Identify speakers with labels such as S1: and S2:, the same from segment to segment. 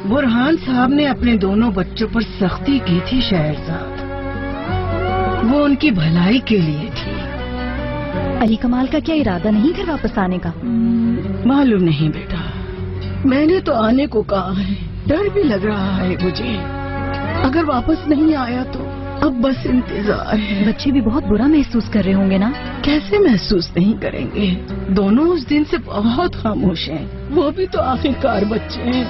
S1: बुरहान साहब ने अपने दोनों बच्चों पर सख्ती की थी शहरजाद, वो उनकी भलाई के लिए थी।
S2: अली कमाल का क्या इरादा नहीं घर वापस आने का?
S1: मालूम नहीं बेटा, मैंने तो आने को कहा है, डर भी लग रहा है मुझे। अगर वापस नहीं आया तो अब बस इंतजार है।
S2: बच्चे भी बहुत बुरा महसूस कर रहे होंगे ना?
S1: कैसे महसूस नहीं करेंगे, दोनों उस दिन से बहुत खामोश हैं। वो भी तो आखिरकार बच्चे हैं।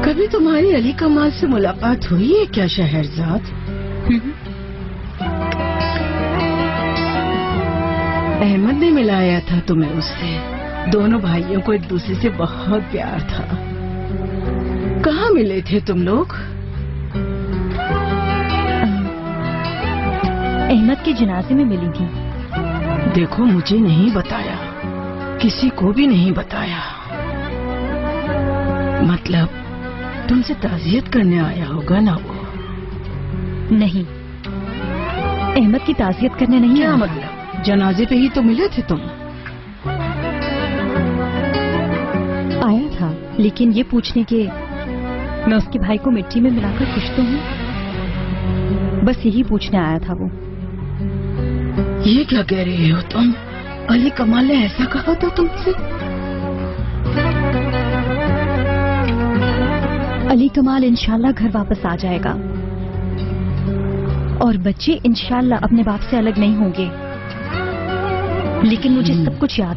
S1: कभी तुम्हारी अली कमाल से मुलाकात हुई है क्या शहरजाद? अहमद ने मिलाया था तुम्हें उससे। दोनों भाइयों को एक दूसरे से बहुत प्यार था। कहाँ मिले थे तुम लोग?
S2: अहमद के जनाजे में मिली थी।
S1: देखो, मुझे नहीं बताया, किसी को भी नहीं बताया। मतलब तुमसे ताज़ियत करने आया होगा ना वो?
S2: नहीं, अहमद की ताज़ियत करने नहीं
S1: क्या
S2: आया।
S1: मतलब? जनाजे पे ही तो मिले थे तुम।
S2: आया था, लेकिन ये पूछने के मैं उसके भाई को मिट्टी में मिलाकर खुश तो हूँ, बस यही पूछने आया था वो।
S1: ये क्या कह रही हो तुम? अली कमाल ने ऐसा कहा था तुमसे?
S2: अली कमाल इंशाल्लाह घर वापस आ जाएगा और बच्चे इंशाल्लाह अपने बाप से अलग नहीं होंगे, लेकिन मुझे सब कुछ याद है।